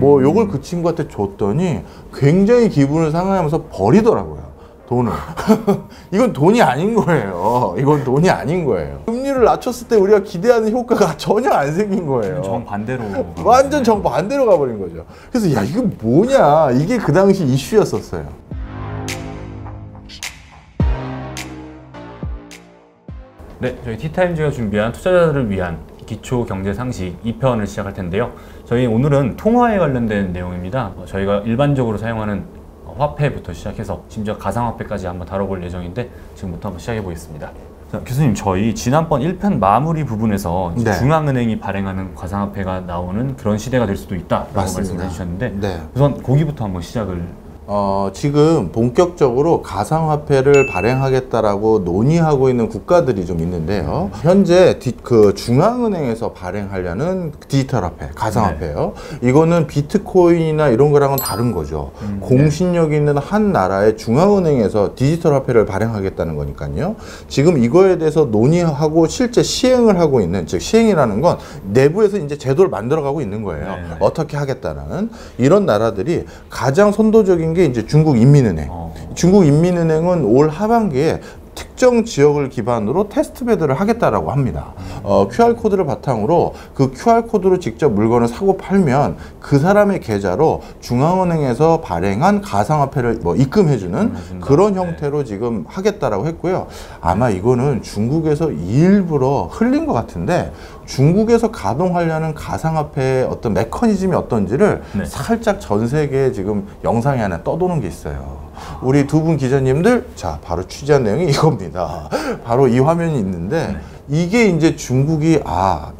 뭐 요걸 그 친구한테 줬더니 굉장히 기분을 상하면서 버리더라고요. 돈을. 이건 돈이 아닌 거예요. 이건 돈이 아닌 거예요. 금리를 낮췄을 때 우리가 기대하는 효과가 전혀 안 생긴 거예요. 정반대로. 완전 정반대로 가버린 거죠. 그래서 야, 이거 뭐냐. 이게 그 당시 이슈였었어요. 네, 저희 티타임즈가 준비한 투자자들을 위한 기초 경제 상식 2편을 시작할 텐데요. 저희 오늘은 통화에 관련된 내용입니다. 저희가 일반적으로 사용하는 화폐부터 시작해서 심지어 가상화폐까지 한번 다뤄볼 예정인데 지금부터 한번 시작해 보겠습니다. 자, 교수님, 저희 지난번 1편 마무리 부분에서 네. 중앙은행이 발행하는 가상화폐가 나오는 그런 시대가 될 수도 있다라고 말씀해 주셨는데 네. 우선 거기부터 한번 시작을. 지금 본격적으로 가상화폐를 발행하겠다라고 논의하고 있는 국가들이 좀 있는데요. 현재 그 중앙은행에서 발행하려는 디지털 화폐, 가상화폐요. 네. 이거는 비트코인이나 이런 거랑은 다른 거죠. 공신력 있는 한 나라의 중앙은행에서 디지털 화폐를 발행하겠다는 거니까요. 지금 이거에 대해서 논의하고 실제 시행을 하고 있는, 즉 시행이라는 건 내부에서 이제 제도를 만들어가고 있는 거예요. 네. 어떻게 하겠다는 이런 나라들이 가장 선도적인 게 이제 중국 인민은행. 중국 인민은행은 올 하반기에 특정 지역을 기반으로 테스트베드를 하겠다라고 합니다. QR코드를 바탕으로 그 QR코드로 직접 물건을 사고 팔면 그 사람의 계좌로 중앙은행에서 발행한 가상화폐를 뭐 입금해주는 그런 형태로 지금 하겠다라고 했고요. 아마 이거는 중국에서 일부러 흘린 것 같은데 중국에서 가동하려는 가상화폐의 어떤 메커니즘이 어떤지를 네. 살짝 전 세계에 지금 영상이 하나 떠도는 게 있어요. 우리 두 분 기자님들, 자, 바로 취재한 내용이 이겁니다. 바로 이 화면이 있는데 네. 이게 이제 중국이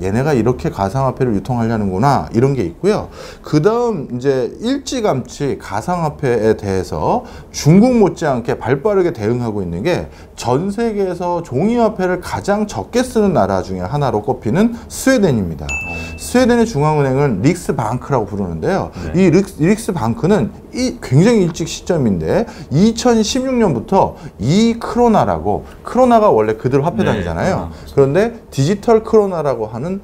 얘네가 이렇게 가상화폐를 유통하려는구나 이런 게 있고요. 그 다음 이제 일찌감치 가상화폐에 대해서 중국 못지않게 발빠르게 대응하고 있는 게 전 세계에서 종이화폐를 가장 적게 쓰는 나라 중에 하나로 꼽히는 스웨덴입니다. 스웨덴의 중앙은행은 릭스방크라고 부르는데요. 네. 이 릭스방크는 굉장히 일찍 시점인데 2016년부터 이 크로나라고, 크로나가 원래 그들 화폐단이잖아요. 네. 그런데 디지털 크로나라고 하는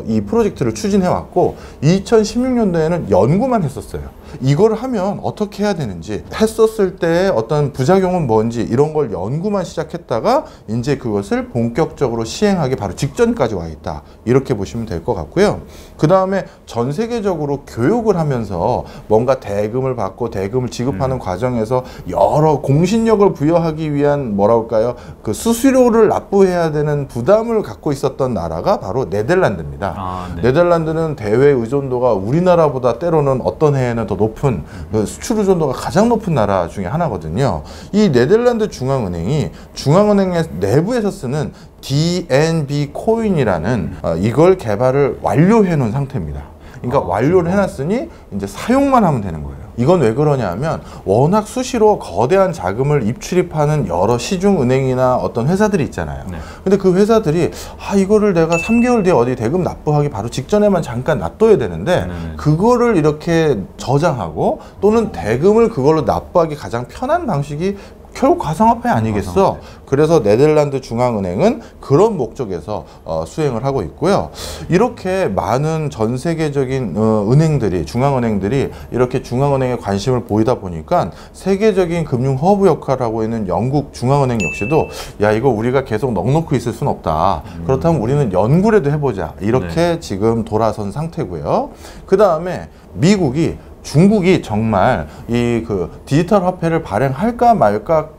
이 프로젝트를 추진해 왔고 2016년도에는 연구만 했었어요. 이걸 하면 어떻게 해야 되는지, 했었을 때 어떤 부작용은 뭔지 이런 걸 연구만 시작했다가 이제 그것을 본격적으로 시행하기 바로 직전까지 와 있다. 이렇게 보시면 될 것 같고요. 그 다음에 전 세계적으로 교육을 하면서 뭔가 대금을 받고 대금을 지급하는 과정에서 여러 공신력을 부여하기 위한 뭐랄까요, 그 수수료를 납부해야 되는 부담을 갖고 있었던 나라가 바로 네덜란드입니다. 네. 네덜란드는 대외 의존도가 우리나라보다 때로는 어떤 해에는 더 높은 그 수출 의존도가 가장 높은 나라 중에 하나거든요. 이 네덜란드 중앙은행이 중앙은행의 내부에서 쓰는 DNB 코인이라는 이걸 개발을 완료해 놓은 상태입니다. 그러니까 완료를 해놨으니 이제 사용만 하면 되는 거예요. 이건 왜 그러냐면 워낙 수시로 거대한 자금을 입출입하는 여러 시중은행이나 어떤 회사들이 있잖아요. 네. 근데 그 회사들이 이거를 내가 3개월 뒤에 어디 대금 납부하기 바로 직전에만 잠깐 놔둬야 되는데 그거를 이렇게 저장하고 또는 대금을 그걸로 납부하기 가장 편한 방식이 결국 가상화폐 아니겠어? 그래서 네덜란드 중앙은행은 그런 목적에서 수행을 하고 있고요. 이렇게 많은 전 세계적인 은행들이, 중앙은행들이 이렇게 중앙은행에 관심을 보이다 보니까 세계적인 금융 허브 역할을 하고 있는 영국 중앙은행 역시도 야, 이거 우리가 계속 넉넉히 있을 수는 없다. 그렇다면 우리는 연구라도 해보자. 이렇게 네. 지금 돌아선 상태고요. 그 다음에 미국이, 중국이 정말 이 그 디지털 화폐를 발행할까 말까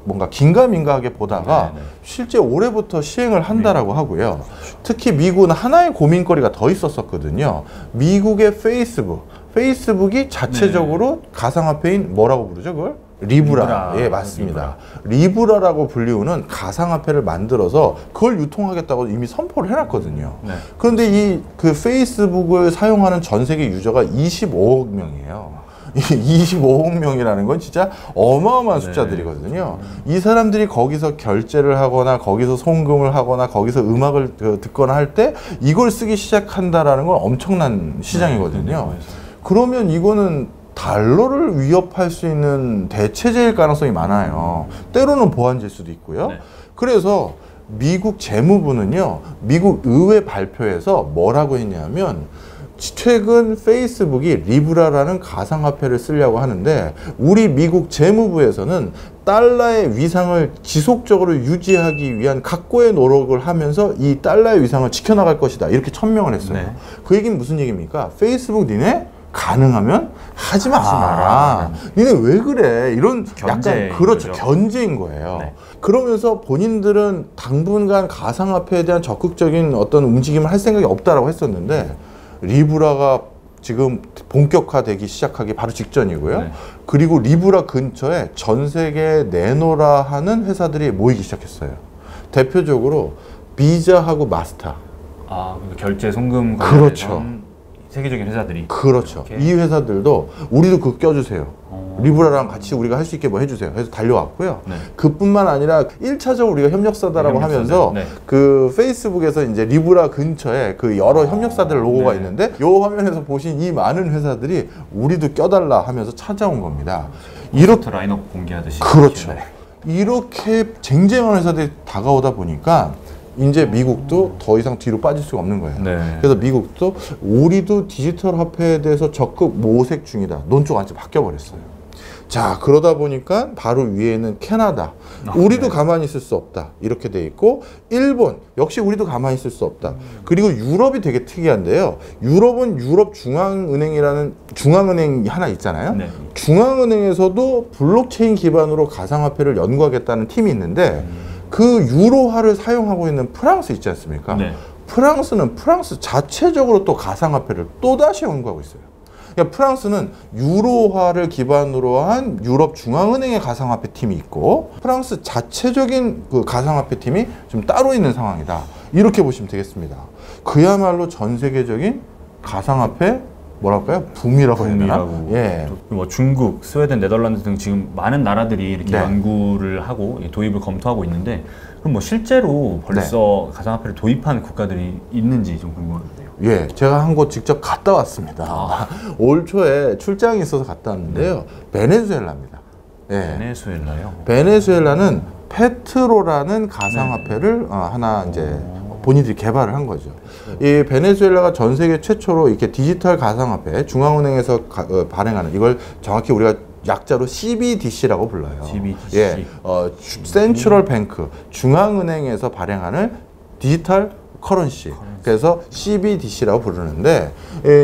뭔가 긴가민가하게 보다가 네네. 실제 올해부터 시행을 한다라고 하고요. 특히 미국은 하나의 고민거리가 더 있었거든요. 미국의 페이스북이 자체적으로 네. 가상화폐인 뭐라고 부르죠, 그걸? 리브라. 예, 맞습니다. 리브라라고 불리우는 가상화폐를 만들어서 그걸 유통하겠다고 이미 선포를 해놨거든요. 네. 그런데 이 그 페이스북을 사용하는 전 세계 유저가 25억 명이에요. 25억 명이라는 건 진짜 어마어마한 숫자들이거든요. 이 사람들이 거기서 결제를 하거나 거기서 송금을 하거나 거기서 음악을 듣거나 할 때 이걸 쓰기 시작한다라는 건 엄청난 시장이거든요. 그러면 이거는 달러를 위협할 수 있는 대체제일 가능성이 많아요. 때로는 보안제일 수도 있고요. 네. 그래서 미국 재무부는요, 미국 의회 발표에서 뭐라고 했냐면 최근 페이스북이 리브라라는 가상화폐를 쓰려고 하는데 우리 미국 재무부에서는 달러의 위상을 지속적으로 유지하기 위한 각고의 노력을 하면서 이 달러의 위상을 지켜나갈 것이다 이렇게 천명을 했어요. 네. 그 얘기는 무슨 얘기입니까? 페이스북 니네 가능하면 하지 마라. 니네 왜 그래? 이런 약간 그렇죠. 견제인 거예요. 네. 그러면서 본인들은 당분간 가상화폐에 대한 적극적인 어떤 움직임을 할 생각이 없다라고 했었는데 리브라가 지금 본격화되기 시작하기 바로 직전이고요. 네. 그리고 리브라 근처에 전 세계에 내놓으라 하는 회사들이 모이기 시작했어요. 대표적으로 비자하고 마스터. 아, 결제 송금 그렇죠. 세계적인 회사들이. 그렇죠. 이렇게. 이 회사들도 우리도 그거 껴주세요. 리브라랑 같이 우리가 할 수 있게 뭐 해주세요. 해서 달려왔고요. 네. 그뿐만 아니라 1차적으로 우리가 협력사다라고 하면서 네. 그 페이스북에서 이제 리브라 근처에 그 여러 협력사들 로고가 네. 있는데 요 화면에서 보신 이 많은 회사들이 우리도 껴달라 하면서 찾아온 겁니다. 이렇게 라인업 공개하듯이. 그렇죠. 네. 이렇게 쟁쟁한 회사들이 다가오다 보니까 이제 미국도 더 이상 뒤로 빠질 수가 없는 거예요. 네. 그래서 미국도 우리도 디지털 화폐에 대해서 적극 모색 중이다. 논조가 완전 바뀌어버렸어요. 자, 그러다 보니까 바로 위에 있는 캐나다. 우리도 네. 가만히 있을 수 없다. 이렇게 돼 있고 일본 역시 우리도 가만히 있을 수 없다. 그리고 유럽이 되게 특이한데요. 유럽은 유럽 중앙은행이라는 중앙은행이 하나 있잖아요. 네. 중앙은행에서도 블록체인 기반으로 가상화폐를 연구하겠다는 팀이 있는데 그 유로화를 사용하고 있는 프랑스 있지 않습니까? 네. 프랑스는 프랑스 자체적으로 또 가상화폐를 또다시 연구하고 있어요. 그러니까 프랑스는 유로화를 기반으로 한 유럽 중앙은행의 가상화폐 팀이 있고 프랑스 자체적인 그 가상화폐 팀이 좀 따로 있는 상황이다. 이렇게 보시면 되겠습니다. 그야말로 전 세계적인 가상화폐 뭐랄까요? 붐이라고 해야 되나? 예. 뭐 중국, 스웨덴, 네덜란드 등 지금 많은 나라들이 이렇게 네. 연구를 하고 도입을 검토하고 있는데 그럼 뭐 실제로 벌써 가상화폐를 도입한 국가들이 있는지 좀 궁금한데요. 예, 제가 한 곳 직접 갔다 왔습니다. 올 초에 출장이 있어서 갔다 왔는데요. 베네수엘라입니다. 예. 베네수엘라요? 베네수엘라는 페트로라는 가상화폐를 하나 이제 본인들이 개발을 한 거죠. 이 베네수엘라가 전 세계 최초로 이렇게 디지털 가상화폐 중앙은행에서 발행하는 이걸 정확히 우리가 약자로 CBDC라고 불러요. CBDC. 예, 센트럴 뱅크 중앙은행에서 발행하는 디지털 커런시. 그래서 CBDC라고 부르는데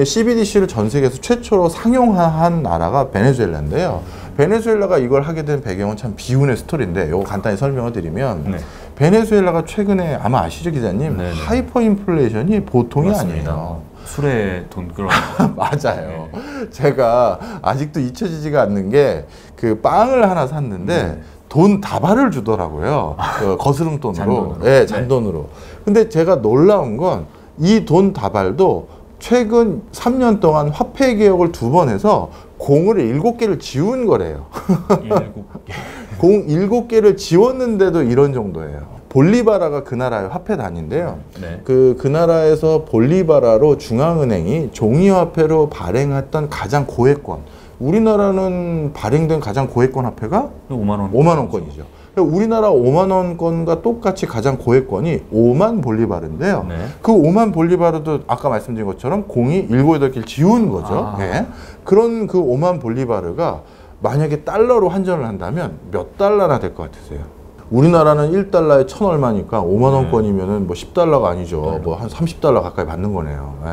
CBDC를 전 세계에서 최초로 상용화한 나라가 베네수엘라인데요. 베네수엘라가 이걸 하게 된 배경은 참 비운의 스토리인데 이거 간단히 설명을 드리면 네. 베네수엘라가 최근에 아마 아시죠 기자님? 네네. 하이퍼 인플레이션이 보통이 맞습니다. 아니에요. 술에 돈 끌어. 맞아요. 제가 아직도 잊혀지지가 않는 게 그 빵을 하나 샀는데 돈 다발을 주더라고요. 그 거스름 돈으로. 잔돈으로. 네, 잔돈으로. 근데 제가 놀라운 건 이 돈 다발도 최근 3년 동안 화폐 개혁을 2번 해서 공을 7개를 지운 거래요. 7개. 공 7개를 지웠는데도 이런 정도예요. 볼리바라가 그 나라의 화폐 단위인데요. 네. 그 나라에서 볼리바라로 중앙은행이 종이화폐로 발행했던 가장 고액권. 우리나라는 발행된 가장 고액권 화폐가 5만 원. 5만 원권이죠. 우리나라 5만 원권과 똑같이 가장 고액권이 5만 볼리바르인데요. 네. 그 5만 볼리바르도 아까 말씀드린 것처럼 공이 7, 8개를 지운 거죠. 네. 그런 그 5만 볼리바르가 만약에 달러로 환전을 한다면 몇 달러나 될 것 같으세요? 우리나라는 1달러에 1,000 얼마니까 5만 원권이면은 뭐 10달러가 아니죠. 뭐 한 30달러 가까이 받는 거네요. 네.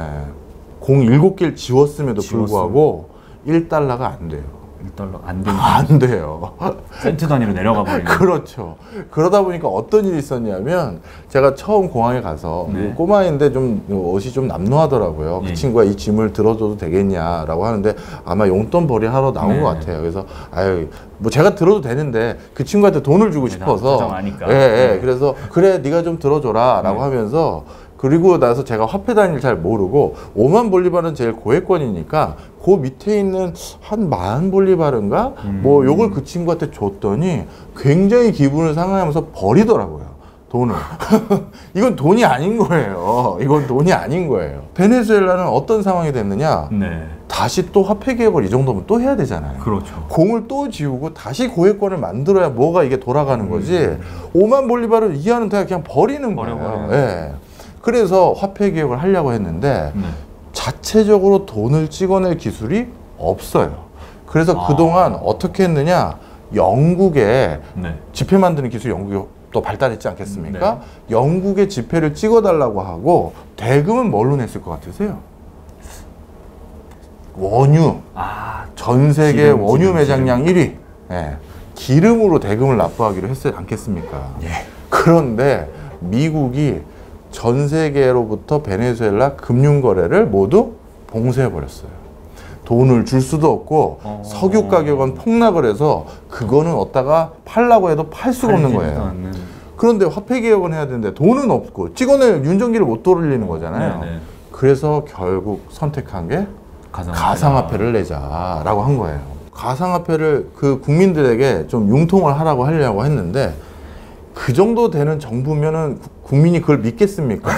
공 7개를 지웠음에도 불구하고 1달러가 안 돼요. 1달러 안 되는. 안 돼요. 센트 단위로 내려가 버리는. 그렇죠. 그러다 보니까 어떤 일이 있었냐면 제가 처음 공항에 가서 네. 꼬마인데 좀 옷이 좀 남루하더라고요. 그 예. 친구가 이 짐을 들어줘도 되겠냐라고 하는데 아마 용돈벌이 하러 나온 네. 것 같아요. 그래서 아유 뭐 제가 들어도 되는데 그 친구한테 돈을 주고 싶어서 가정 아니까. 예, 예. 네. 그래서 그래 네가 좀 들어줘라라고 하면서 그리고 나서 제가 화폐 단위를 잘 모르고 5만 볼리바르는 제일 고액권이니까 그 밑에 있는 한 10,000 볼리바르인가 뭐 요걸 그 친구한테 줬더니 굉장히 기분을 상하면서 버리더라고요. 돈을. 이건 돈이 아닌 거예요. 이건 돈이 아닌 거예요. 베네수엘라는 어떤 상황이 됐느냐? 네. 다시 또 화폐 개혁을 이 정도면 또 해야 되잖아요. 그렇죠. 공을 또 지우고 다시 고액권을 만들어야 뭐가 이게 돌아가는 거지. 5만 볼리바르 이하는 그냥 버리는 거예요. 버려버려요. 예. 그래서 화폐 개혁을 하려고 했는데 네. 자체적으로 돈을 찍어낼 기술이 없어요. 그래서 그동안 어떻게 했느냐, 영국에 네. 지폐 만드는 기술이 영국이 또 발달했지 않겠습니까? 네. 영국의 지폐를 찍어달라고 하고 대금은 뭘로 냈을 것 같으세요? 원유. 전 세계 기름, 원유 기름, 매장량 1위. 예. 기름으로 대금을 납부하기로 했지 않겠습니까? 예. 그런데 미국이 전 세계로부터 베네수엘라 금융 거래를 모두 봉쇄해 버렸어요. 돈을 줄 수도 없고 석유 가격은 폭락을 해서 그거는 어디다가 팔라고 해도 팔 수가 없는 거예요. 그런데 화폐 개혁은 해야 되는데 돈은 없고 찍어낼 윤전기를 못 돌리는 거잖아요. 네네. 그래서 결국 선택한 게 가상화폐를 내자라고 한 거예요. 가상화폐를 그 국민들에게 좀 융통을 하려고 했는데 그 정도 되는 정부면은 국민이 그걸 믿겠습니까?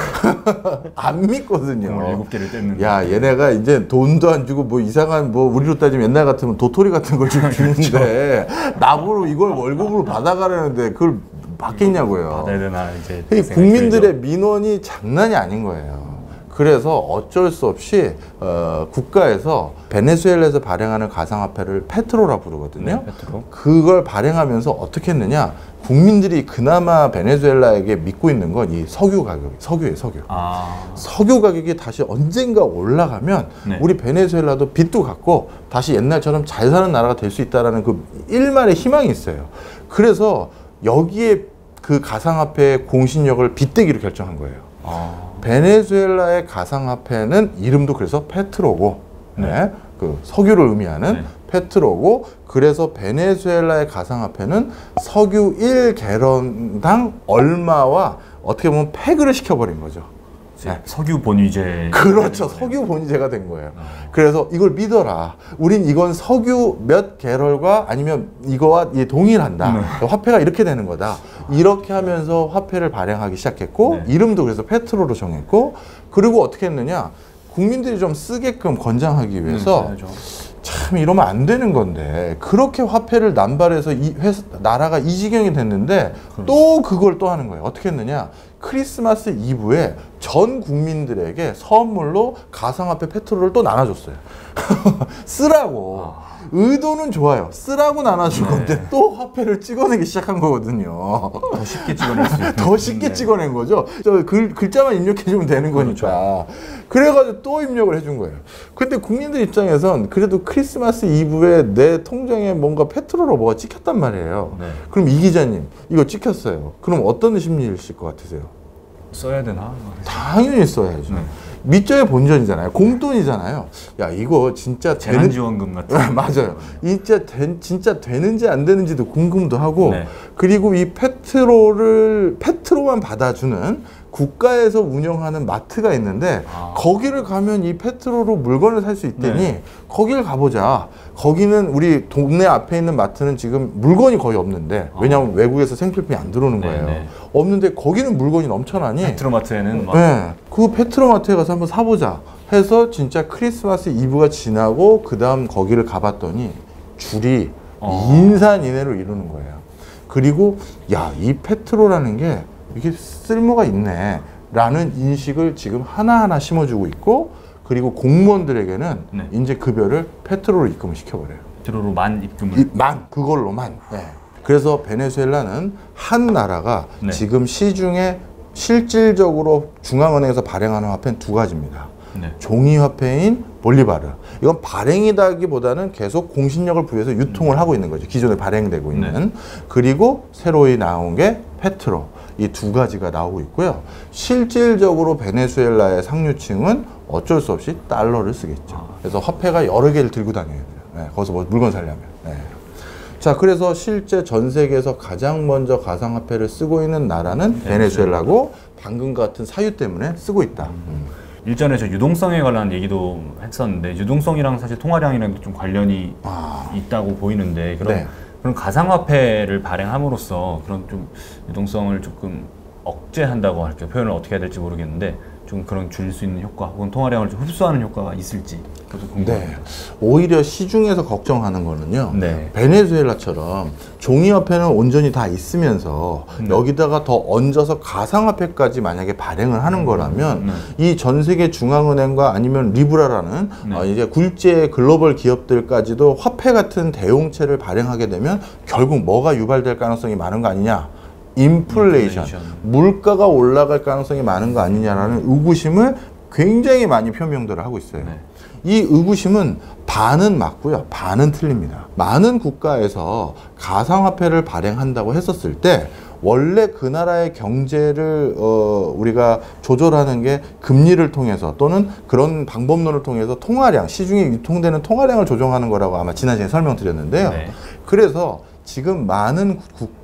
안 믿거든요. 7개를 뗐는데. 야, 얘네가 이제 돈도 안 주고 뭐 이상한 뭐 우리로 따지면 옛날 같으면 도토리 같은 걸 주는데 나보고 이걸 월급으로 받아가려는데 그걸 받겠냐고요. 받아야 되나 이제. 국민들의 민원이 장난이 아닌 거예요. 그래서 어쩔 수 없이 국가에서 베네수엘라에서 발행하는 가상화폐를 페트로라 부르거든요. 네, 페트로. 그걸 발행하면서 어떻게 했느냐? 국민들이 그나마 베네수엘라에게 믿고 있는 건 이 석유 가격, 석유예요, 석유. 석유 가격이 다시 언젠가 올라가면 네. 우리 베네수엘라도 빚도 갚고 다시 옛날처럼 잘 사는 나라가 될 수 있다라는 그 일말의 희망이 있어요. 그래서 여기에 그 가상화폐의 공신력을 빗대기로 결정한 거예요. 베네수엘라의 가상화폐는 이름도 그래서 페트로고, 네. 그 석유를 의미하는 네. 페트로고, 그래서 베네수엘라의 가상화폐는 석유 1갤런당 얼마와 어떻게 보면 폐그를 시켜버린 거죠. 네. 석유 본위제. 그렇죠. 석유 본위제가 된 거예요. 그래서 이걸 믿어라. 우린 이건 석유 몇 개럴과 아니면 이거와 동일한다. 화폐가 이렇게 되는 거다. 이렇게 하면서 화폐를 발행하기 시작했고, 네. 이름도 그래서 페트로로 정했고, 그리고 어떻게 했느냐. 국민들이 좀 쓰게끔 권장하기 위해서 참 이러면 안 되는 건데 그렇게 화폐를 남발해서 나라가 이 지경이 됐는데 또 그걸 또 하는 거예요. 어떻게 했느냐. 크리스마스 이브에 전 국민들에게 선물로 가상화폐 페트로를 또 나눠줬어요. 쓰라고. 의도는 좋아요. 쓰라고 나눠줄 건데 또 화폐를 찍어내기 시작한 거거든요. 더 쉽게 찍어낼 수 있는. 더 쉽게 찍어낸 거죠. 저 글자만 입력해주면 되는 거니까. 그래가지고 또 입력을 해준 거예요. 근데 국민들 입장에선 그래도 크리스마스 이브에 내 통장에 뭔가 페트로로 뭐가 찍혔단 말이에요. 네. 그럼 이 기자님 이거 찍혔어요. 그럼 어떤 심리이실 것 같으세요? 써야 되나? 당연히 써야죠. 밑져의 본전이잖아요. 공돈이잖아요. 야, 이거 진짜 재난지원금 같은. 맞아요. 진짜 되는지 안 되는지도 궁금도 하고, 네. 그리고 이 페트로만 받아주는 국가에서 운영하는 마트가 있는데 거기를 가면 이 페트로로 물건을 살 수 있다니 네. 거기를 가보자. 거기는 우리 동네 앞에 있는 마트는 지금 물건이 거의 없는데 왜냐하면 외국에서 생필품이 안 들어오는 거예요. 네. 없는데 거기는 물건이 넘쳐나니 페트로마트에는 막 네, 그 페트로마트에 가서 한번 사보자 해서 진짜 크리스마스 이브가 지나고 그 다음 거기를 가봤더니 줄이 인산인해로 이루는 거예요. 그리고 야, 이 페트로라는 게 이게 쓸모가 있네 라는 인식을 지금 하나하나 심어주고 있고, 그리고 공무원들에게는 네. 이제 급여를 페트로로 입금을 시켜버려요. 페트로로만 입금을. 그걸로만. 네. 그래서 베네수엘라는 한 나라가 네. 지금 시중에 실질적으로 중앙은행에서 발행하는 화폐는 두 가지입니다. 네. 종이화폐인 볼리바르. 이건 발행이다기보다는 계속 공신력을 부여해서 유통을 하고 있는 거죠. 기존에 발행되고 있는. 그리고 새로이 나온 게 페트로. 이 두 가지가 나오고 있고요. 실질적으로 베네수엘라의 상류층은 어쩔 수 없이 달러를 쓰겠죠. 그래서 화폐가 여러 개를 들고 다녀야 돼요. 네, 거기서 뭐 물건 사려면. 네. 자, 그래서 실제 전 세계에서 가장 먼저 가상화폐를 쓰고 있는 나라는 베네수엘라고 방금 같은 사유 때문에 쓰고 있다. 일전에 저 유동성에 관한 얘기도 했었는데 유동성이랑 사실 통화량이랑 좀 관련이 있다고 보이는데 그런 가상화폐를 발행함으로써 그런 좀 유동성을 조금 억제한다고 할게요. 표현을 어떻게 해야 될지 모르겠는데 좀 그런 줄일 수 있는 효과 혹은 통화량을 좀 흡수하는 효과가 있을지 그것도 궁금합니다. 네. 오히려 시중에서 걱정하는 거는요. 네. 베네수엘라처럼 종이화폐는 온전히 다 있으면서 여기다가 더 얹어서 가상화폐까지 만약에 발행을 하는 거라면 이 전 세계 중앙은행과 아니면 리브라라는 이제 굴지의 글로벌 기업들까지도 화폐 같은 대용체를 발행하게 되면 결국 뭐가 유발될 가능성이 많은 거 아니냐? 인플레이션. 물가가 올라갈 가능성이 많은 거 아니냐라는 의구심을 굉장히 많이 표명들을 하고 있어요. 네. 이 의구심은 반은 맞고요, 반은 틀립니다. 많은 국가에서 가상화폐를 발행한다고 했었을 때 원래 그 나라의 경제를 우리가 조절하는 게 금리를 통해서 또는 그런 방법론을 통해서 통화량, 시중에 유통되는 통화량을 조정하는 거라고 아마 지난 시간에 설명드렸는데요. 네. 그래서 지금 많은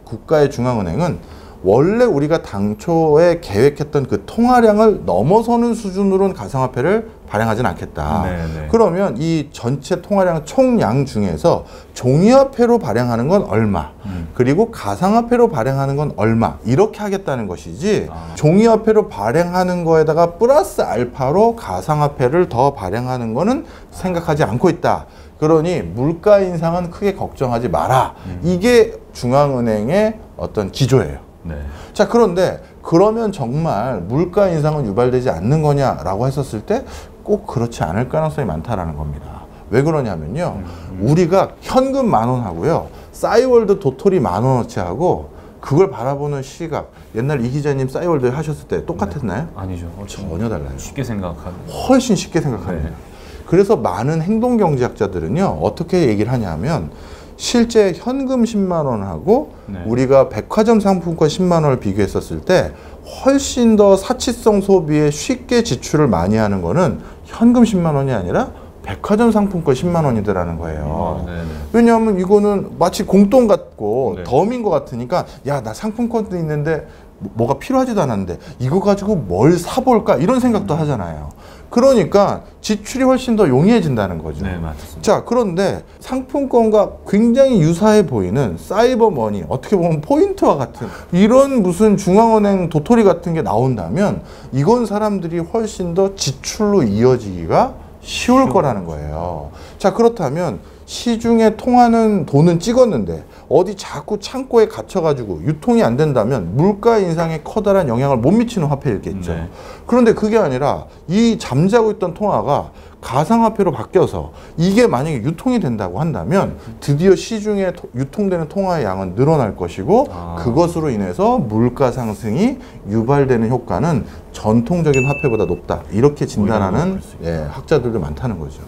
국가의 중앙은행은 원래 우리가 당초에 계획했던 그 통화량을 넘어서는 수준으로는 가상화폐를 발행하진 않겠다. 네네. 그러면 이 전체 통화량 총량 중에서 종이화폐로 발행하는 건 얼마, 그리고 가상화폐로 발행하는 건 얼마, 이렇게 하겠다는 것이지 종이화폐로 발행하는 거에다가 플러스 알파로 가상화폐를 더 발행하는 거는 생각하지 않고 있다. 그러니 물가 인상은 크게 걱정하지 마라. 이게 중앙은행의 어떤 기조예요. 네. 자, 그런데 그러면 정말 물가 인상은 유발되지 않는 거냐라고 했었을 때 꼭 그렇지 않을 가능성이 많다라는 겁니다. 왜 그러냐면요. 우리가 현금 10,000원 하고요. 싸이월드 도토리 10,000원어치 하고 그걸 바라보는 시각. 옛날 이 기자님 싸이월드 하셨을 때 똑같았나요? 네. 아니죠. 전혀 달라요. 쉽게 생각하는. 훨씬 쉽게 생각합니다. 네. 그래서 많은 행동경제학자들은요. 어떻게 얘기를 하냐면 실제 현금 10만 원하고 네. 우리가 백화점 상품권 10만 원을 비교했었을 때 훨씬 더 사치성 소비에 쉽게 지출을 많이 하는 거는 현금 10만 원이 아니라 백화점 상품권 10만 원이더라는 거예요. 왜냐하면 이거는 마치 공돈 같고 네. 덤인 것 같으니까 야, 나 상품권도 있는데 뭐가 필요하지도 않았는데 이거 가지고 뭘 사볼까 이런 생각도 하잖아요. 그러니까 지출이 훨씬 더 용이해진다는 거죠. 네, 맞습니다. 자, 그런데 상품권과 굉장히 유사해 보이는 사이버머니, 어떻게 보면 포인트와 같은 이런 무슨 중앙은행 도토리 같은 게 나온다면 이건 사람들이 훨씬 더 지출로 이어지기가 쉬울 거라는 거예요. 자, 그렇다면 시중에 통하는 돈은 찍었는데 어디 자꾸 창고에 갇혀가지고 유통이 안 된다면 물가 인상에 커다란 영향을 못 미치는 화폐일겠죠. 네. 그런데 그게 아니라 이 잠자고 있던 통화가 가상화폐로 바뀌어서 이게 만약에 유통이 된다고 한다면 드디어 시중에 유통되는 통화의 양은 늘어날 것이고 그것으로 인해서 물가 상승이 유발되는 효과는 전통적인 화폐보다 높다. 이렇게 진단하는 학자들도 많다는 거죠.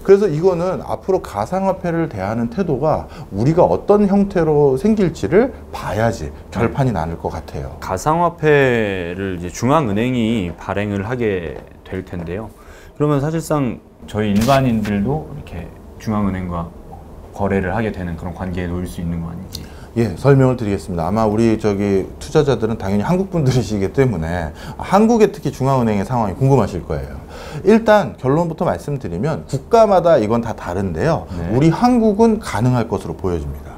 그래서 이거는 앞으로 가상화폐를 대하는 태도가 우리가 어떤 형태로 생길지를 봐야지 결판이 나는 것 같아요. 가상화폐를 이제 중앙은행이 발행을 하게 될 텐데요. 그러면 사실상 저희 일반인들도 이렇게 중앙은행과 거래를 하게 되는 그런 관계에 놓일 수 있는 거 아닌지. 예, 설명을 드리겠습니다. 아마 우리 투자자들은 당연히 한국 분들이시기 때문에 한국의 특히 중앙은행의 상황이 궁금하실 거예요. 일단 결론부터 말씀드리면 국가마다 이건 다 다른데요. 네. 우리 한국은 가능할 것으로 보여집니다.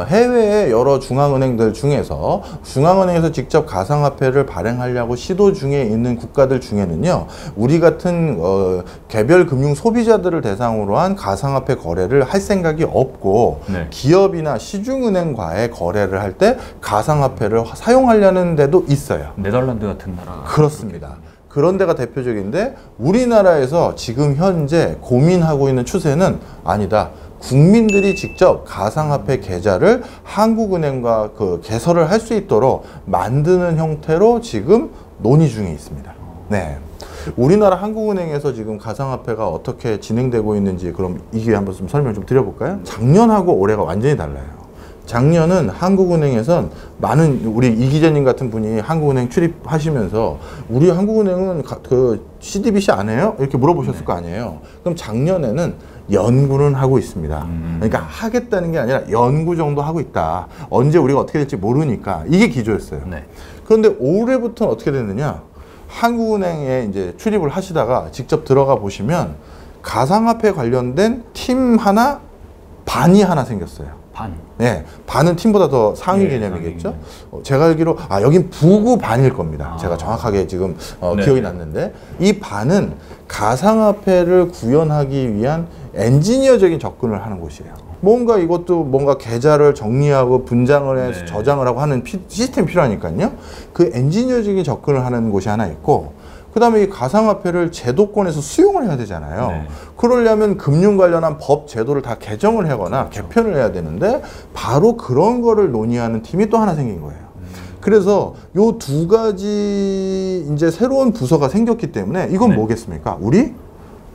해외의 여러 중앙은행들 중에서 중앙은행에서 직접 가상화폐를 발행하려고 시도 중에 있는 국가들 중에는요, 우리 같은 개별 금융 소비자들을 대상으로 한 가상화폐 거래를 할 생각이 없고 네. 기업이나 시중은행과의 거래를 할 때 가상화폐를 사용하려는 데도 있어요. 네덜란드 같은 나라. 그렇습니다. 그런 데가 대표적인데 우리나라에서 지금 현재 고민하고 있는 추세는 아니다. 국민들이 직접 가상화폐 계좌를 한국은행과 개설을 할 수 있도록 만드는 형태로 지금 논의 중에 있습니다. 네. 우리나라 한국은행에서 지금 가상화폐가 어떻게 진행되고 있는지 그럼 이 기회에 한번 좀 설명 좀 드려볼까요? 작년하고 올해가 완전히 달라요. 작년은 한국은행에선 많은 우리 이 기자님 같은 분이 한국은행 출입하시면서 우리 한국은행은 CDBC 안 해요? 이렇게 물어보셨을 거 아니에요. 그럼 작년에는 연구는 하고 있습니다. 그러니까 하겠다는 게 아니라 연구 정도 하고 있다. 언제 우리가 어떻게 될지 모르니까 이게 기조였어요. 네. 그런데 올해부터는 어떻게 됐느냐? 한국은행에 이제 출입을 하시다가 직접 들어가 보시면 가상화폐 관련된 팀 하나 반이 하나 생겼어요. 반. 네, 반은 팀보다 더 상위 네, 개념이겠죠. 제가 알기로 여긴 부구 반일 겁니다. 아. 제가 정확하게 지금 네. 기억이 났는데 이 반은 가상화폐를 구현하기 위한 엔지니어적인 접근을 하는 곳이에요. 뭔가 이것도 뭔가 계좌를 정리하고 분장을 해서 네. 저장을 하고 하는 시스템이 필요하니까요. 그 엔지니어적인 접근을 하는 곳이 하나 있고, 그 다음에 이 가상화폐를 제도권에서 수용을 해야 되잖아요. 네. 그러려면 금융 관련한 법 제도를 다 개정을 하거나 그렇죠. 개편을 해야 되는데 바로 그런 거를 논의하는 팀이 또 하나 생긴 거예요. 그래서 요 두 가지 이제 새로운 부서가 생겼기 때문에 이건 네. 뭐겠습니까? 우리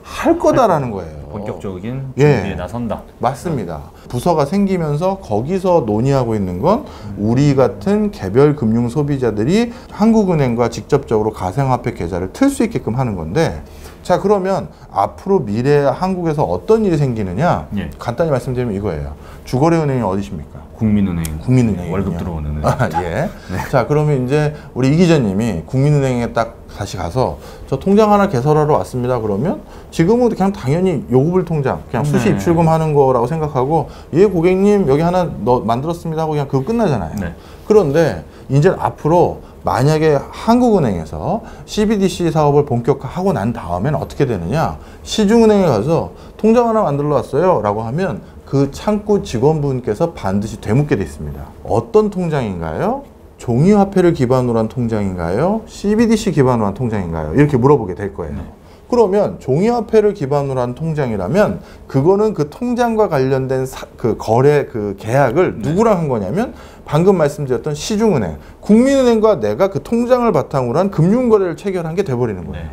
할 거다라는 거예요. 본격적인 예. 준비에 나선다. 맞습니다. 부서가 생기면서 거기서 논의하고 있는 건 우리 같은 개별 금융 소비자들이 한국은행과 직접적으로 가상화폐 계좌를 틀 수 있게끔 하는 건데, 자, 그러면 앞으로 미래에 한국에서 어떤 일이 생기느냐? 예. 간단히 말씀드리면 이거예요. 주거래 은행이 어디십니까? 국민은행. 국민은행. 월급 들어오는 은행. 예. 자, 그러면 이제 우리 이 기자님이 국민은행에 딱 다시 가서 저 통장 하나 개설하러 왔습니다. 그러면 지금은 그냥 당연히 요구불 통장, 그냥 수시 네. 입출금하는 거라고 생각하고, 예, 고객님 여기 하나 만들었습니다 하고 그냥 그거 끝나잖아요. 네. 그런데 이제 앞으로 만약에 한국은행에서 CBDC 사업을 본격화하고 난 다음엔 어떻게 되느냐? 시중은행에 가서 통장 하나 만들러 왔어요 라고 하면 그 창구 직원분께서 반드시 되묻게 돼 있습니다. 어떤 통장인가요? 종이화폐를 기반으로 한 통장인가요? CBDC 기반으로 한 통장인가요? 이렇게 물어보게 될 거예요. 네. 그러면 종이화폐를 기반으로 한 통장이라면 그거는 그 통장과 관련된 그 거래 그 계약을 누구랑 한 거냐면 방금 말씀드렸던 시중은행, 국민은행과 내가 그 통장을 바탕으로 한 금융거래를 체결한 게 돼버리는 거예요. 네.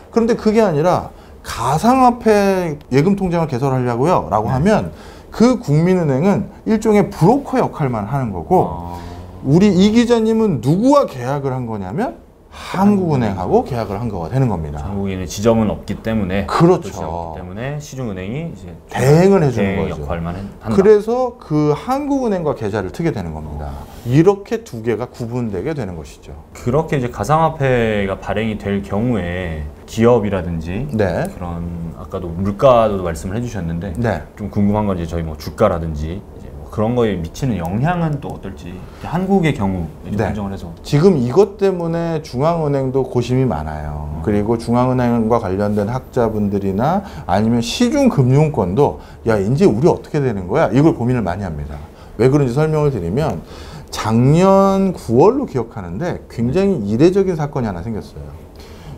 그런데 그게 아니라 가상화폐 예금 통장을 개설하려고요 라고 하면 그 국민은행은 일종의 브로커 역할만 하는 거고, 우리 이 기자님은 누구와 계약을 한 거냐면 한국은행하고 계약을 한 거가 되는 겁니다. 한국인의 지점은 없기 때문에, 그렇죠. 도시가 없기 때문에 시중은행이 이제 대행을 해주는 대행 거죠. 역할만 한다. 그래서 그 한국은행과 계좌를 트게 되는 겁니다. 이렇게 두 개가 구분되게 되는 것이죠. 그렇게 이제 가상화폐가 발행이 될 경우에 기업이라든지 네. 그런 아까도 물가도 말씀을 해주셨는데 네. 좀 궁금한 건 이제 저희 뭐 주가라든지 이제 뭐 그런 거에 미치는 영향은 또 어떨지, 한국의 경우 네. 한정을 해서. 지금 이것 때문에 중앙은행도 고심이 많아요. 그리고 중앙은행과 관련된 학자분들이나 아니면 시중금융권도 야, 이제 우리 어떻게 되는 거야? 이걸 고민을 많이 합니다. 왜 그런지 설명을 드리면 작년 9월로 기억하는데 굉장히 이례적인 사건이 하나 생겼어요.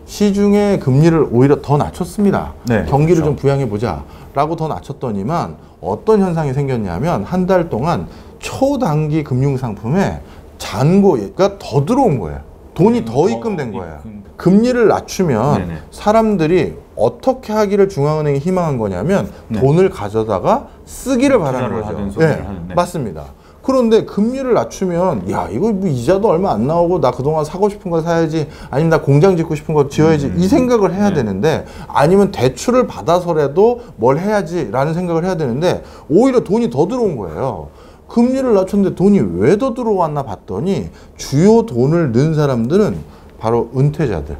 시중의 금리를 오히려 더 낮췄습니다. 네, 경기를 그렇죠. 좀 부양해 보자 라고 더 낮췄더니만 어떤 현상이 생겼냐면 한 달 동안 초단기 금융상품에 잔고가 더 들어온 거예요. 돈이 더 입금된 거예요. 금리를 낮추면 네네. 사람들이 어떻게 하기를 중앙은행이 희망한 거냐면 네. 돈을 가져다가 쓰기를 바라는 투자를 거죠. 하든 소비를 하든, 네. 맞습니다. 그런데 금리를 낮추면 야, 이거 뭐 이자도 얼마 안 나오고 나 그동안 사고 싶은 거 사야지, 아니면 나 공장 짓고 싶은 거 지어야지 이 생각을 해야 네. 되는데, 아니면 대출을 받아서라도 뭘 해야지 라는 생각을 해야 되는데 오히려 돈이 더 들어온 거예요. 금리를 낮췄는데 돈이 왜 더 들어왔나 봤더니 주요 돈을 넣은 사람들은 바로 은퇴자들,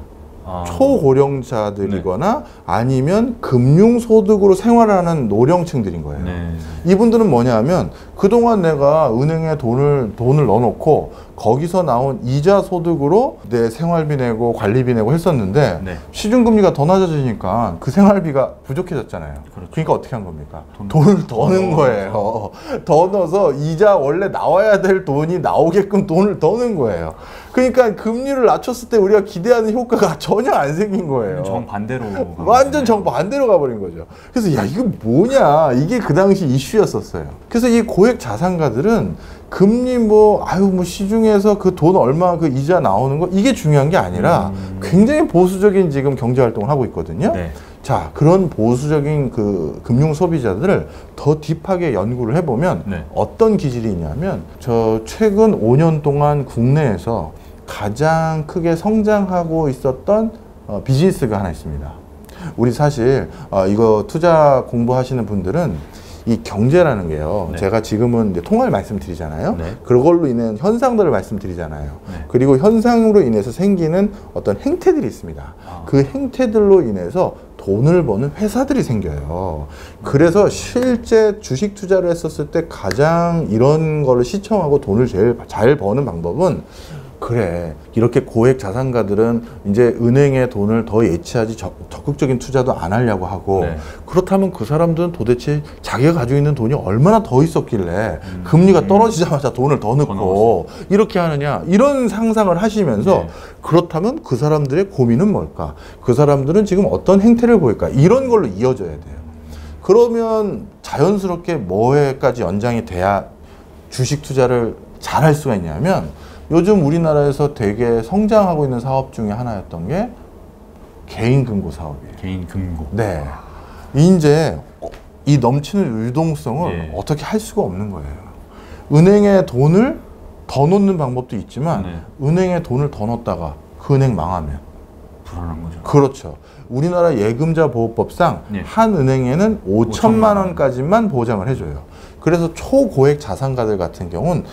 초고령자들이거나 아니면 금융소득으로 생활하는 노령층들인 거예요. 네. 이분들은 뭐냐 하면 그동안 내가 은행에 돈을 넣어놓고 거기서 나온 이자 소득으로 내 생활비 내고 관리비 내고 했었는데 네. 시중금리가 더 낮아지니까 그 생활비가 부족해졌잖아요. 그렇죠. 그러니까 어떻게 한 겁니까? 돈을 더 넣은 거예요. 더 넣어서 이자 원래 나와야 될 돈이 나오게끔 돈을 더 넣은 거예요. 그러니까 금리를 낮췄을 때 우리가 기대하는 효과가 전혀 안 생긴 거예요. 정반대로. 완전 정반대로 가버린 거죠. 그래서 야, 이거 뭐냐, 이게 그 당시 이슈였었어요. 그래서 이 고액 자산가들은 금리 뭐 시중에서 그 돈 얼마 그 이자 나오는 거 이게 중요한 게 아니라 굉장히 보수적인 지금 경제 활동을 하고 있거든요. 네. 자, 그런 보수적인 그 금융 소비자들을 더 딥하게 연구를 해보면 네. 어떤 기질이 있냐면, 저 최근 5년 동안 국내에서 가장 크게 성장하고 있었던 비즈니스가 하나 있습니다. 우리 사실 이거 투자 공부하시는 분들은 이 경제라는 게요. 네. 제가 지금은 이제 통화를 말씀드리잖아요. 네. 그걸로 인한 현상들을 말씀드리잖아요. 네. 그리고 현상으로 인해서 생기는 어떤 행태들이 있습니다. 그 행태들로 인해서 돈을 버는 회사들이 생겨요. 그래서 실제 주식 투자를 했었을 때 가장 이런 거를 시청하고 돈을 제일 잘 버는 방법은, 그래, 이렇게 고액 자산가들은 이제 은행에 돈을 더 예치하지 적극적인 투자도 안 하려고 하고, 네. 그렇다면 그 사람들은 도대체 자기가 가지고 있는 돈이 얼마나 더 있었길래 금리가 떨어지자마자 돈을 더 넣고 이렇게 하느냐, 이런 상상을 하시면서 네. 그렇다면 그 사람들의 고민은 뭘까? 그 사람들은 지금 어떤 행태를 보일까? 이런 걸로 이어져야 돼요. 그러면 자연스럽게 뭐에까지 연장이 돼야 주식 투자를 잘 할 수가 있냐면, 요즘 우리나라에서 되게 성장하고 있는 사업 중에 하나였던 게 개인 금고 사업이에요. 개인 금고. 네. 이제 이 넘치는 유동성을 예. 어떻게 할 수가 없는 거예요. 은행에 돈을 더 넣는 방법도 있지만, 네. 은행에 돈을 더 넣었다가 그 은행 망하면, 불안한 거죠. 그렇죠. 우리나라 예금자 보호법상 예. 한 은행에는 5천만 원까지만 보장을 해줘요. 그래서 초고액 자산가들 같은 경우는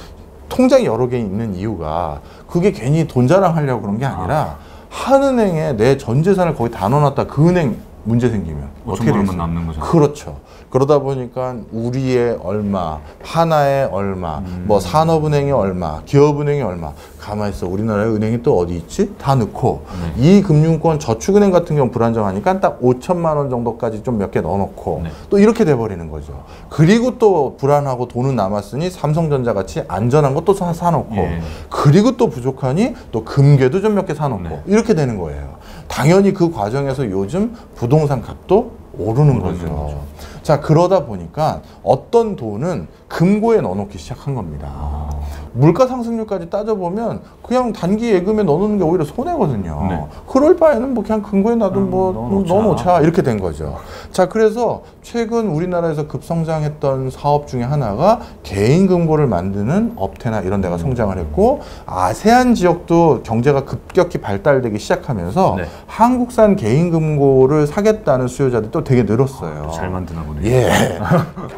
통장이 여러 개 있는 이유가, 그게 괜히 돈 자랑하려고 그런 게 아니라 한 은행에 내 전 재산을 거의 다 넣어놨다 그 은행 문제 생기면 어떻게 5천만 원만 되겠어요? 남는 거죠. 그렇죠. 그러다 보니까 우리의 얼마, 하나의 얼마, 뭐 산업은행이 얼마, 기업은행이 얼마, 가만히 있어. 우리나라의 은행이 또 어디 있지? 다 넣고, 이 금융권 저축은행 같은 경우는 불안정하니까 딱 5천만 원 정도까지 좀 몇 개 넣어놓고, 네. 또 이렇게 돼버리는 거죠. 그리고 또 불안하고 돈은 남았으니 삼성전자 같이 안전한 것도 사놓고, 예. 그리고 또 부족하니 또 금괴도 좀 몇 개 사놓고, 네. 이렇게 되는 거예요. 당연히 그 과정에서 요즘 부동산 값도 오르는 거죠. 자, 그러다 보니까 어떤 돈은 금고에 넣어놓기 시작한 겁니다. 물가 상승률까지 따져보면 그냥 단기 예금에 넣어놓는 게 오히려 손해거든요. 네. 그럴 바에는 뭐 그냥 금고에 놔도 뭐 넣어놓자 이렇게 된 거죠. 자, 그래서 최근 우리나라에서 급성장했던 사업 중에 하나가 개인 금고를 만드는 업태나 이런 데가 성장을 했고, 아세안 지역도 경제가 급격히 발달되기 시작하면서 네. 한국산 개인 금고를 사겠다는 수요자들이 또 되게 늘었어요. 잘 만드나 보네요. 예.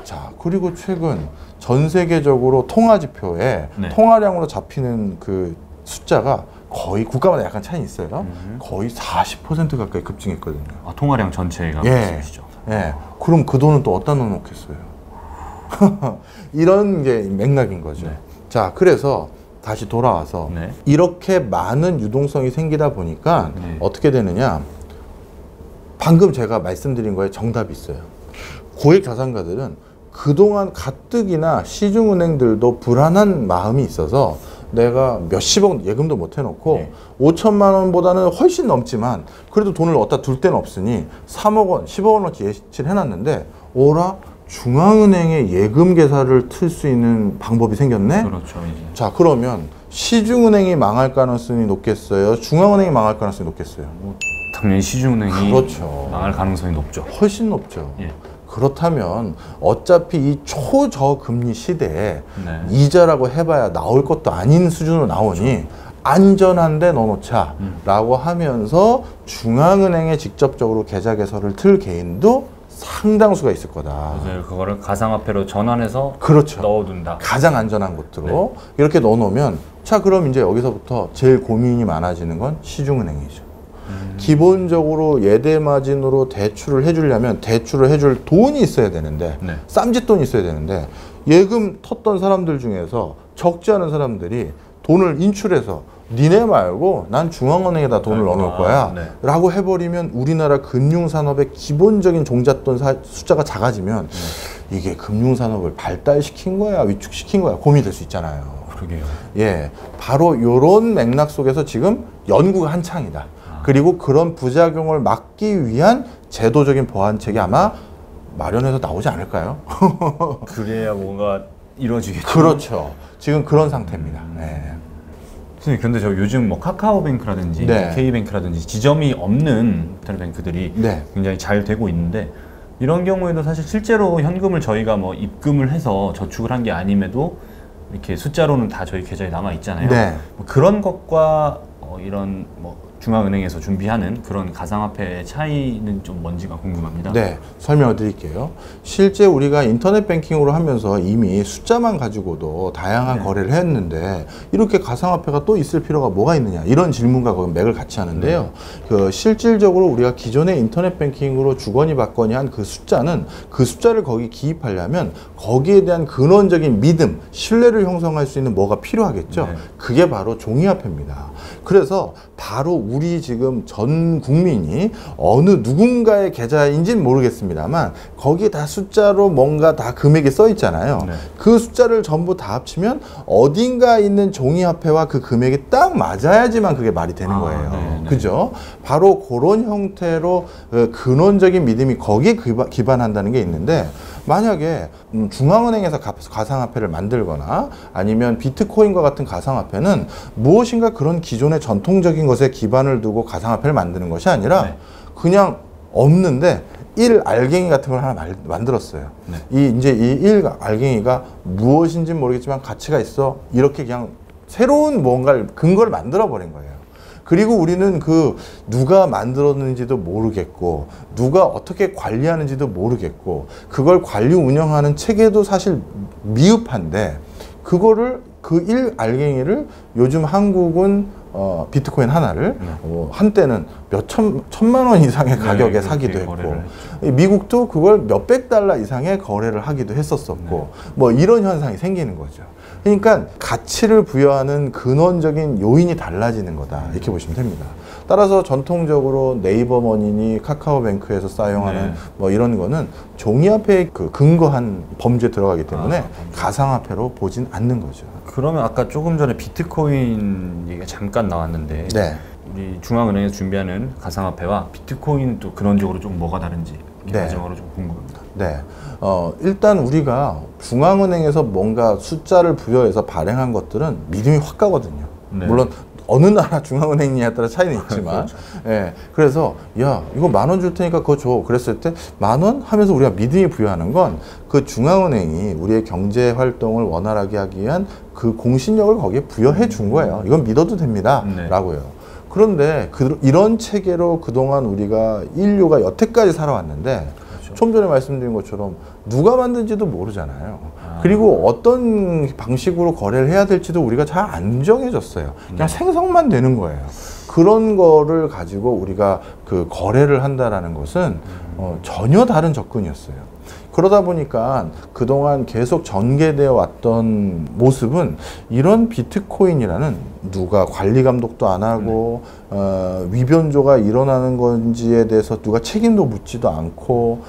자, 그리고 최근 전 세계적으로 통화 지표에 네. 통화량으로 잡히는 그 숫자가 거의 국가마다 약간 차이 있어요. 거의 40% 가까이 급증했거든요. 아, 통화량 전체가 예. 말씀이시죠. 예. 그럼 그 돈은 또 어디다 넣어놓겠어요? 이런 게 맥락인 거죠. 네. 자, 그래서 다시 돌아와서 네. 이렇게 많은 유동성이 생기다 보니까 네. 어떻게 되느냐? 방금 제가 말씀드린 거에 정답이 있어요. 고액 자산가들은 그동안 가뜩이나 시중은행들도 불안한 마음이 있어서 내가 몇십억 예금도 못 해놓고 네. 5천만 원보다는 훨씬 넘지만 그래도 돈을 어디다 둘 데는 없으니 3억 원, 10억 원어치 예치를 해놨는데, 오라 중앙은행에 예금 계좌를 틀 수 있는 방법이 생겼네? 그렇죠, 이제. 자, 그러면 시중은행이 망할 가능성이 높겠어요? 중앙은행이 망할 가능성이 높겠어요? 당연히 시중은행이 그렇죠. 망할 가능성이 높죠. 훨씬 높죠. 예. 그렇다면 어차피 이 초저금리 시대에 네. 이자라고 해봐야 나올 것도 아닌 수준으로 나오니 안전한데 넣어놓자 라고 하면서 중앙은행에 직접적으로 계좌 개설을 틀 개인도 상당수가 있을 거다. 이제 그거를 가상화폐로 전환해서 그렇죠. 넣어둔다. 가장 안전한 곳으로 이렇게 넣어놓으면, 자, 그럼 이제 여기서부터 제일 고민이 많아지는 건 시중은행이죠. 기본적으로 예대마진으로 대출을 해주려면 대출을 해줄 돈이 있어야 되는데, 네. 쌈짓돈이 있어야 되는데, 예금 텄던 사람들 중에서 적지 않은 사람들이 돈을 인출해서 니네 말고 난 중앙은행에다 돈을 넣어놓을 거야 네. 라고 해버리면 우리나라 금융산업의 기본적인 종잣돈 숫자가 작아지면 이게 금융산업을 발달시킨 거야 위축시킨 거야 고민이 될 수 있잖아요. 그러게요. 예, 바로 이런 맥락 속에서 지금 연구가 한창이다. 그리고 그런 부작용을 막기 위한 제도적인 보완책이 아마 마련해서 나오지 않을까요? 그래야 뭔가 이루어지겠죠. 그렇죠. 지금 그런 상태입니다. 네. 선생님, 근데 저 요즘 뭐 카카오뱅크라든지 네. K뱅크라든지 지점이 없는 인터넷뱅크들이 네. 굉장히 잘 되고 있는데, 이런 경우에도 사실 실제로 현금을 저희가 뭐 입금을 해서 저축을 한 게 아님에도 이렇게 숫자로는 다 저희 계좌에 남아 있잖아요. 네. 뭐 그런 것과 이런 뭐 중앙은행에서 준비하는 그런 가상화폐의 차이는 좀 뭔지가 궁금합니다. 네, 설명을 드릴게요. 실제 우리가 인터넷 뱅킹으로 하면서 이미 숫자만 가지고도 다양한 네. 거래를 했는데 이렇게 가상화폐가 또 있을 필요가 뭐가 있느냐 이런 질문과 거의 맥을 같이 하는데요. 그 실질적으로 우리가 기존의 인터넷 뱅킹으로 주거니 받거니 한 그 숫자는 그 숫자를 거기 기입하려면 거기에 대한 근원적인 믿음, 신뢰를 형성할 수 있는 뭐가 필요하겠죠. 네. 그게 바로 종이화폐입니다. 그래서 바로 우리 지금 전 국민이 어느 누군가의 계좌인지는 모르겠습니다만 거기에 다 숫자로 뭔가 다 금액이 써 있잖아요. 네. 그 숫자를 전부 다 합치면 어딘가 있는 종이화폐와 그 금액이 딱 맞아야지만 그게 말이 되는 거예요. 네, 네. 그죠? 바로 그런 형태로 근원적인 믿음이 거기에 기반한다는 게 있는데 만약에 중앙은행에서 가상화폐를 만들거나 아니면 비트코인과 같은 가상화폐는 무엇인가 그런 기존의 전통적인 것에 기반을 두고 가상화폐를 만드는 것이 아니라 네. 그냥 없는데 일 알갱이 같은 걸 하나 만들었어요. 네. 이제 이 일 알갱이가 무엇인지 모르겠지만 가치가 있어. 이렇게 그냥 새로운 뭔가를 근거를 만들어 버린 거예요. 그리고 우리는 그 누가 만들었는지도 모르겠고 누가 어떻게 관리하는지도 모르겠고 그걸 관리 운영하는 체계도 사실 미흡한데 그거를 그 일 알갱이를 요즘 한국은 비트코인 하나를 한때는 천만 원 이상의 가격에 네, 사기도 그렇게 했고 거래를 미국도 그걸 몇백 달러 이상의 거래를 하기도 했었었고 네. 뭐 이런 현상이 생기는 거죠. 그러니까 가치를 부여하는 근원적인 요인이 달라지는 거다 이렇게 보시면 됩니다. 따라서 전통적으로 네이버머니니 카카오뱅크에서 사용하는 네. 뭐 이런 거는 종이화폐에 그 근거한 범죄에 들어가기 때문에 가상화폐로 보진 않는 거죠. 그러면 아까 조금 전에 비트코인 얘기가 잠깐 나왔는데 네. 우리 중앙은행에서 준비하는 가상화폐와 비트코인은 또 근원적으로 좀 뭐가 다른지 네. 개괄적으로 좀 궁금합니다. 네. 일단 우리가 중앙은행에서 뭔가 숫자를 부여해서 발행한 것들은 믿음이 확 가거든요. 네. 물론 어느 나라 중앙은행이냐에 따라 차이는 있지만, 그렇죠. 예. 그래서 야 이거 10,000원 줄 테니까 그거 줘. 그랬을 때 10,000원 하면서 우리가 믿음이 부여하는 건 그 중앙은행이 우리의 경제 활동을 원활하게 하기 위한 그 공신력을 거기에 부여해 준 거예요. 이건 믿어도 됩니다라고요. 그런데 이런 체계로 그동안 우리가 인류가 여태까지 살아왔는데 그렇죠. 좀 전에 말씀드린 것처럼 누가 만든지도 모르잖아요. 그리고 어떤 방식으로 거래를 해야 될지도 우리가 잘 안 정해졌어요. 그냥 생성만 되는 거예요. 그런 거를 가지고 우리가 그 거래를 한다라는 것은 전혀 다른 접근이었어요. 그러다 보니까 그동안 계속 전개되어 왔던 모습은 이런 비트코인이라는 누가 관리 감독도 안 하고 위변조가 일어나는 건지에 대해서 누가 책임도 묻지도 않고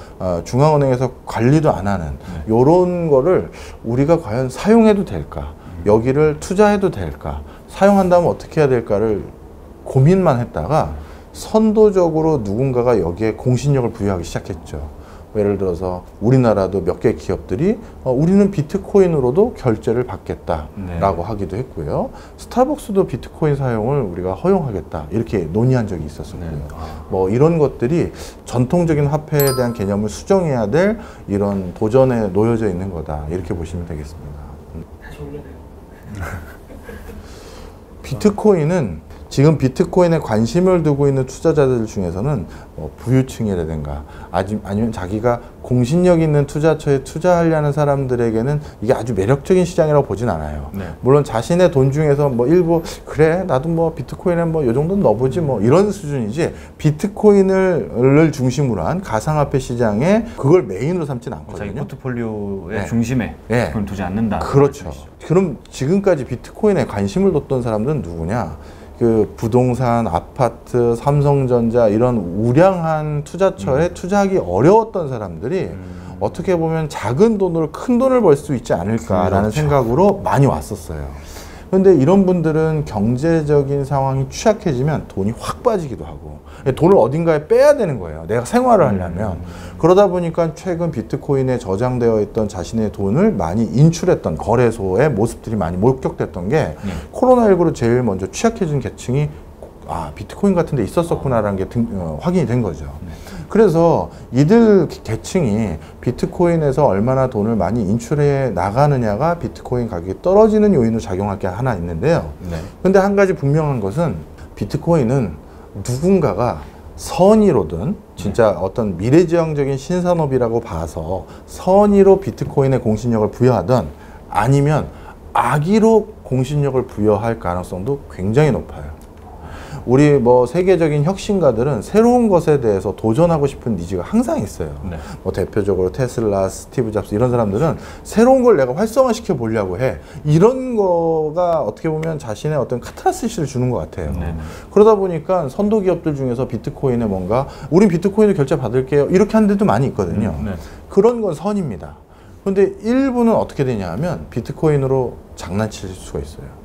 중앙은행에서 관리도 안 하는 이런 거를 우리가 과연 사용해도 될까? 여기를 투자해도 될까? 사용한다면 어떻게 해야 될까를 고민만 했다가 선도적으로 누군가가 여기에 공신력을 부여하기 시작했죠. 예를 들어서 우리나라도 몇 개 기업들이 우리는 비트코인으로도 결제를 받겠다라고 하기도 했고요. 스타벅스도 비트코인 사용을 우리가 허용하겠다 이렇게 논의한 적이 있었었고요. 뭐 이런 것들이 전통적인 화폐에 대한 개념을 수정해야 될 이런 도전에 놓여져 있는 거다 이렇게 보시면 되겠습니다. 다시 올려내요. 비트코인은 지금 비트코인에 관심을 두고 있는 투자자들 중에서는 부유층이라든가 아니면 자기가 공신력 있는 투자처에 투자하려는 사람들에게는 이게 아주 매력적인 시장이라고 보진 않아요. 네. 물론 자신의 돈 중에서 뭐 일부 그래 나도 뭐 비트코인에 뭐 요 정도는 넣어보지 뭐 이런 수준이지 비트코인을 중심으로 한 가상화폐 시장에 그걸 메인으로 삼진 자기 않거든요. 포트폴리오의 네. 중심에 네. 비트코인을 두지 않는다. 그렇죠. 그럼 지금까지 비트코인에 관심을 뒀던 사람들은 누구냐? 그 부동산, 아파트, 삼성전자 이런 우량한 투자처에 투자하기 어려웠던 사람들이 어떻게 보면 작은 돈으로 큰 돈을 벌 수 있지 않을까라는 그렇죠. 생각으로 많이 왔었어요. 그런데 이런 분들은 경제적인 상황이 취약해지면 돈이 확 빠지기도 하고 돈을 어딘가에 빼야 되는 거예요. 내가 생활을 하려면. 그러다 보니까 최근 비트코인에 저장되어 있던 자신의 돈을 많이 인출했던 거래소의 모습들이 많이 목격됐던 게 코로나19로 제일 먼저 취약해진 계층이 비트코인 같은 데 있었었구나라는 게 확인이 된 거죠. 그래서 이들 계층이 비트코인에서 얼마나 돈을 많이 인출해 나가느냐가 비트코인 가격이 떨어지는 요인으로 작용할 게 하나 있는데요. 근데 한 가지 분명한 것은 비트코인은 누군가가 선의로든 진짜 어떤 미래지향적인 신산업이라고 봐서 선의로 비트코인에 공신력을 부여하든 아니면 악의로 공신력을 부여할 가능성도 굉장히 높아요. 우리 뭐 세계적인 혁신가들은 새로운 것에 대해서 도전하고 싶은 니즈가 항상 있어요. 네. 뭐 대표적으로 테슬라, 스티브 잡스 이런 사람들은 새로운 걸 내가 활성화시켜 보려고 해. 이런 거가 어떻게 보면 자신의 어떤 카타르시스를 주는 것 같아요. 네. 그러다 보니까 선도 기업들 중에서 비트코인에 뭔가 우린 비트코인을 결제 받을게요. 이렇게 하는 데도 많이 있거든요. 네. 그런 건 선입니다. 그런데 일부는 어떻게 되냐 하면 비트코인으로 장난칠 수가 있어요.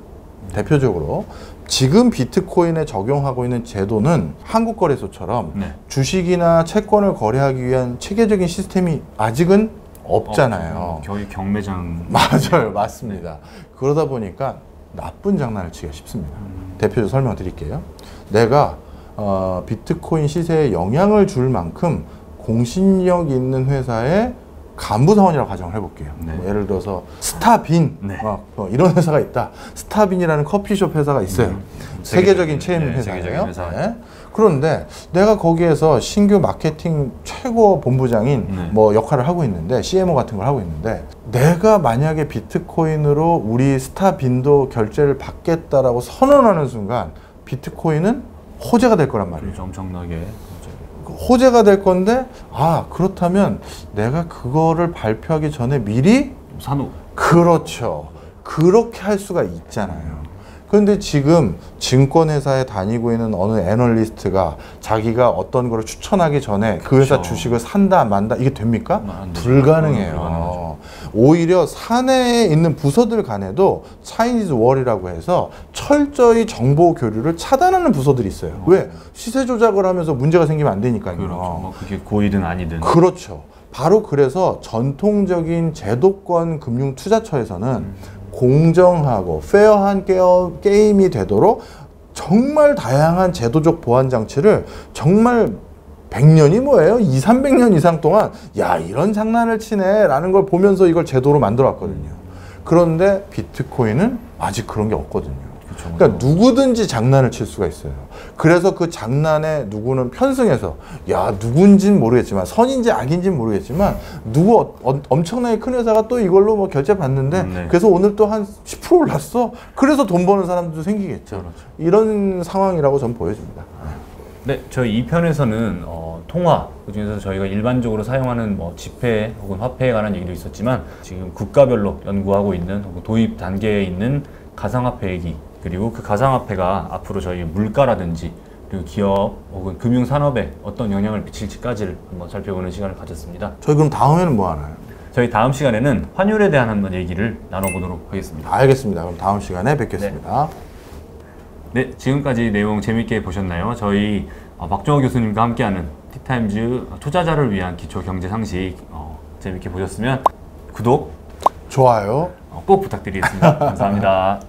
대표적으로 지금 비트코인에 적용하고 있는 제도는 한국거래소처럼 네. 주식이나 채권을 거래하기 위한 체계적인 시스템이 아직은 없잖아요. 거의 경매장. 맞아요. 맞습니다. 그러다 보니까 나쁜 장난을 치기가 쉽습니다. 대표적으로 설명드릴게요. 내가 비트코인 시세에 영향을 줄 만큼 공신력 있는 회사의 간부 사원이라고 가정을 해볼게요. 네. 뭐 예를 들어서 스타빈 네. 이런 회사가 있다. 스타빈이라는 커피숍 회사가 있어요. 세계적인 체인 네, 회사예요. 세계적인 회사. 네. 그런데 내가 거기에서 신규 마케팅 최고 본부장인 네. 뭐 역할을 하고 있는데 CMO 같은 걸 하고 있는데 내가 만약에 비트코인으로 우리 스타빈도 결제를 받겠다라고 선언하는 순간 비트코인은 호재가 될 거란 말이에요. 그렇죠. 엄청나게. 호재가 될 건데 그렇다면 내가 그거를 발표하기 전에 미리 산후. 그렇죠. 그렇게 할 수가 있잖아요. 그런데 지금 증권회사에 다니고 있는 어느 애널리스트가 자기가 어떤 거를 추천하기 전에 그 회사 그렇죠. 주식을 산다 만다 이게 됩니까? 안 되죠. 불가능해요. 불가능하죠. 오히려 사내에 있는 부서들 간에도 차이니즈 월이라고 해서 철저히 정보 교류를 차단하는 부서들이 있어요. 왜? 시세 조작을 하면서 문제가 생기면 안 되니까요. 그렇죠. 뭐 그게 고이든 아니든. 그렇죠. 바로 그래서 전통적인 제도권 금융 투자처에서는 공정하고 페어한 게임이 되도록 정말 다양한 제도적 보안 장치를 정말 100년이 뭐예요? 200~300년 이상 동안 야 이런 장난을 치네 라는 걸 보면서 이걸 제도로 만들어 왔거든요. 그런데 비트코인은 아직 그런 게 없거든요. 그러니까 누구든지 장난을 칠 수가 있어요. 그래서 그 장난에 누구는 편승해서 야 누군진 모르겠지만 선인지 악인진 모르겠지만 누구 엄청나게 큰 회사가 또 이걸로 뭐 결제 받는데 네. 그래서 오늘 또 한 10% 올랐어. 그래서 돈 버는 사람들도 생기겠죠. 그렇죠. 이런 상황이라고 저는 보여집니다. 네, 저희 2편에서는 통화, 그중에서 저희가 일반적으로 사용하는 뭐 지폐 혹은 화폐에 관한 얘기도 있었지만 지금 국가별로 연구하고 있는 혹은 도입 단계에 있는 가상화폐 얘기, 그리고 그 가상화폐가 앞으로 저희 물가라든지 그리고 기업 혹은 금융산업에 어떤 영향을 미칠지까지를 한번 살펴보는 시간을 가졌습니다. 저희 그럼 다음에는 뭐 하나요? 저희 다음 시간에는 환율에 대한 한번 얘기를 나눠보도록 하겠습니다. 알겠습니다. 그럼 다음 시간에 뵙겠습니다. 네, 지금까지 내용 재밌게 보셨나요? 저희 박종호 교수님과 함께하는 티타임즈 투자자를 위한 기초 경제 상식 재밌게 보셨으면 구독, 좋아요. 꼭 부탁드리겠습니다. 감사합니다.